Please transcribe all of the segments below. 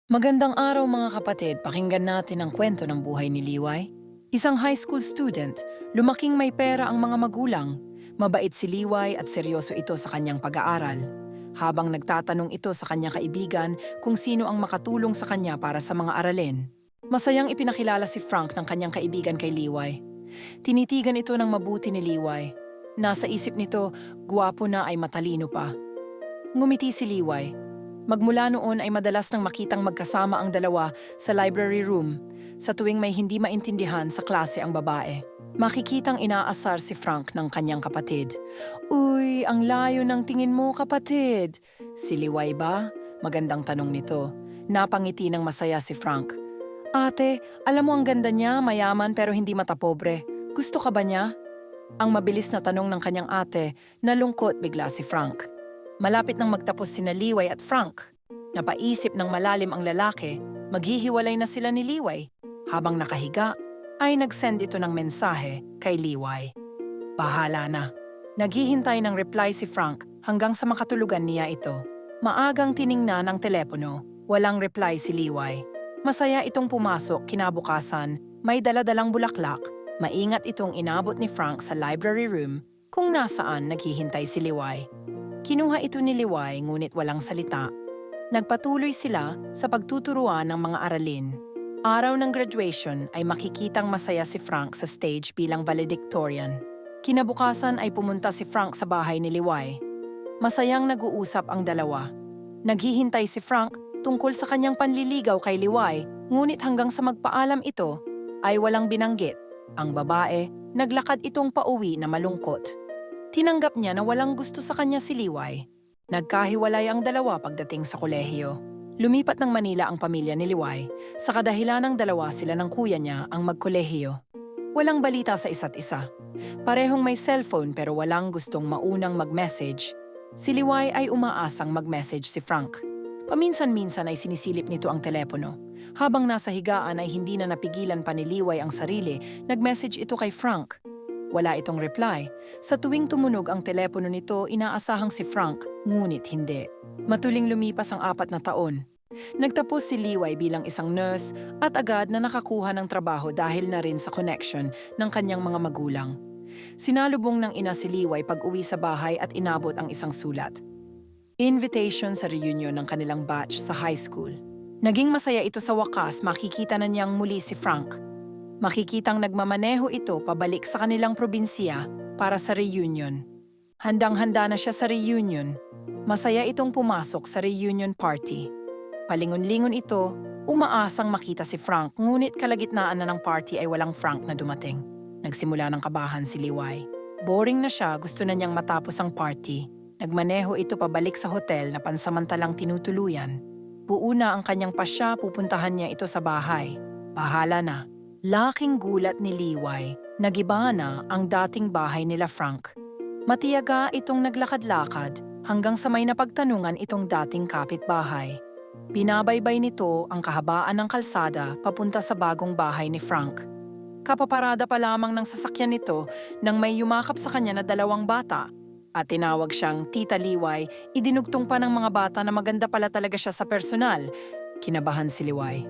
Magandang araw mga kapatid, pakinggan natin ang kwento ng buhay ni Liway. Isang high school student, lumaking may pera ang mga magulang. Mabait si Liway at seryoso ito sa kanyang pag-aaral. Habang nagtatanong ito sa kanyang kaibigan kung sino ang makatulong sa kanya para sa mga aralin. Masayang ipinakilala si Frank ng kanyang kaibigan kay Liway. Tinitigan ito ng mabuti ni Liway. Nasa isip nito, guwapo na ay matalino pa. Ngumiti si Liway. Magmula noon ay madalas nang makitang magkasama ang dalawa sa library room sa tuwing may hindi maintindihan sa klase ang babae. Makikitang inaasar si Frank ng kanyang kapatid. Uy, ang layo ng tingin mo kapatid. Si Liway ba? Magandang tanong nito. Napangiti ng masaya si Frank. Ate, alam mo ang ganda niya, mayaman pero hindi matapobre. Gusto ka ba niya? Ang mabilis na tanong ng kanyang ate, nalungkot bigla si Frank. Malapit nang magtapos sina Liway at Frank. Napaisip ng malalim ang lalaki, maghihiwalay na sila ni Liway. Habang nakahiga, ay nag-send ito ng mensahe kay Liway. Bahala na. Naghihintay ng reply si Frank hanggang sa makatulugan niya ito. Maagang tiningnan ang telepono, walang reply si Liway. Masaya itong pumasok kinabukasan, may daladalang bulaklak. Maingat itong inabot ni Frank sa library room kung nasaan naghihintay si Liway. Kinuha ito ni Liway ngunit walang salita. Nagpatuloy sila sa pagtuturuan ng mga aralin. Araw ng graduation ay makikitang masaya si Frank sa stage bilang valedictorian. Kinabukasan ay pumunta si Frank sa bahay ni Liway. Masayang nag-uusap ang dalawa. Naghihintay si Frank tungkol sa kanyang panliligaw kay Liway, ngunit hanggang sa magpaalam ito ay walang binanggit. Ang babae, naglakad itong pauwi na malungkot. Tinanggap niya na walang gusto sa kanya si Liway. Nagkahiwalay ang dalawa pagdating sa kolehiyo. Lumipat ng Manila ang pamilya ni Liway. Sa kadahilan ng dalawa sila ng kuya niya ang magkolehiyo. Walang balita sa isa't isa. Parehong may cellphone pero walang gustong maunang mag-message. Si Liway ay umaasang mag-message si Frank. Paminsan-minsan ay sinisilip nito ang telepono. Habang nasa higaan ay hindi na napigilan pa ni Liway ang sarili, nag-message ito kay Frank. Wala itong reply. Sa tuwing tumunog ang telepono nito, inaasahang si Frank, ngunit hindi. Matuling lumipas ang 4 na taon. Nagtapos si Liway bilang isang nurse at agad na nakakuha ng trabaho dahil na rin sa connection ng kanyang mga magulang. Sinalubong ng ina si Liway pag-uwi sa bahay at inabot ang isang sulat. Invitation sa reunion ng kanilang batch sa high school. Naging masaya ito sa wakas, makikita na niyang muli si Frank. Makikitang nagmamaneho ito pabalik sa kanilang probinsya para sa reunion. Handang-handa na siya sa reunion. Masaya itong pumasok sa reunion party. Palingon-lingon ito, umaasang makita si Frank ngunit kalagitnaan na ng party ay walang Frank na dumating. Nagsimula ng kabahan si Liway. Boring na siya, gusto na niyang matapos ang party. Nagmaneho ito pabalik sa hotel na pansamantalang tinutuluyan. Buo na ang kanyang pasya, pupuntahan niya ito sa bahay. Bahala na. Laking gulat ni Liway, nagiba na ang dating bahay nila Frank. Matiyaga itong naglakad-lakad hanggang sa may napagtanungan itong dating kapitbahay. Binabaybay nito ang kahabaan ng kalsada papunta sa bagong bahay ni Frank. Kapaparada pa lamang ng sasakyan nito nang may yumakap sa kanya na 2 bata at tinawag siyang Tita Liway. Idinugtong pa ng mga bata na maganda pala talaga siya sa personal. Kinabahan si Liway.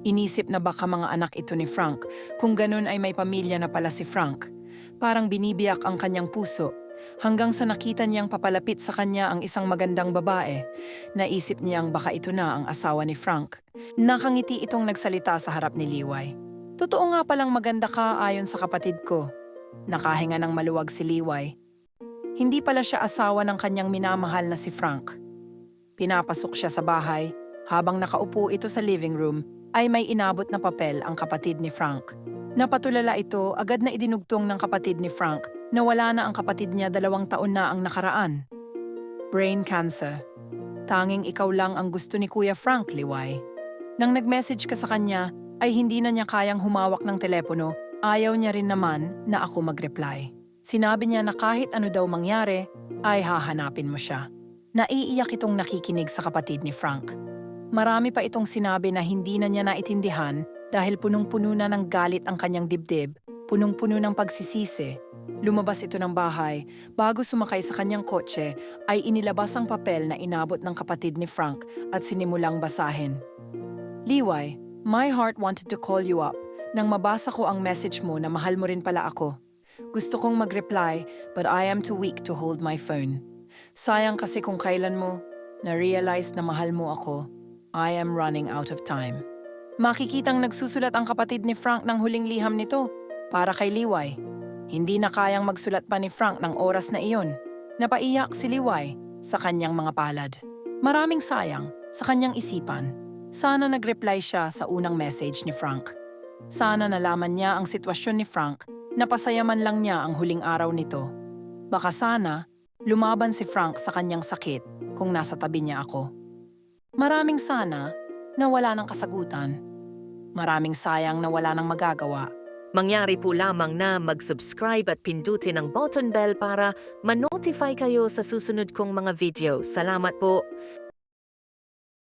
Inisip na baka mga anak ito ni Frank, kung ganun ay may pamilya na pala si Frank. Parang binibiyak ang kanyang puso, hanggang sa nakita niyang papalapit sa kanya ang isang magandang babae. Naisip niyang baka ito na ang asawa ni Frank. Nakangiti itong nagsalita sa harap ni Liway. Totoo nga palang maganda ka ayon sa kapatid ko. Nakahinga ng maluwag si Liway. Hindi pala siya asawa ng kanyang minamahal na si Frank. Pinapasok siya sa bahay. Habang nakaupo ito sa living room, ay may inabot na papel ang kapatid ni Frank. Napatulala ito, agad na idinugtong ng kapatid ni Frank na wala na ang kapatid niya 2 taon na ang nakaraan. Brain cancer. Tanging ikaw lang ang gusto ni Kuya Frank, Liway. Nang nag-message ka sa kanya, ay hindi na niya kayang humawak ng telepono, ayaw niya rin naman na ako mag-reply. Sinabi niya na kahit ano daw mangyari, ay hahanapin mo siya. Naiiyak itong nakikinig sa kapatid ni Frank. Marami pa itong sinabi na hindi na niya naitindihan dahil punong-puno na ng galit ang kanyang dibdib, punong-puno ng pagsisisi. Lumabas ito ng bahay. Bago sumakay sa kanyang kotse, ay inilabas ang papel na inabot ng kapatid ni Frank at sinimulang basahin. Liway, my heart wanted to call you up nang mabasa ko ang message mo na mahal mo rin pala ako. Gusto kong mag-reply but I am too weak to hold my phone. Sayang kasi kung kailan mo na-realize na mahal mo ako, I am running out of time. Makikitang nagsusulat ang kapatid ni Frank ng huling liham nito para kay Liway. Hindi na kayang magsulat pa ni Frank ng oras na iyon. Napaiyak si Liway sa kanyang mga palad. Maraming sayang sa kanyang isipan. Sana nag-reply siya sa unang message ni Frank. Sana nalaman niya ang sitwasyon ni Frank na pasayaman lang niya ang huling araw nito. Baka sana lumaban si Frank sa kanyang sakit kung nasa tabi niya ako. Maraming sana na wala ng kasagutan. Maraming sayang na wala ng magagawa. Mangyari po lamang na mag-subscribe at pindutin ang button bell para ma-notify kayo sa susunod kong mga video. Salamat po!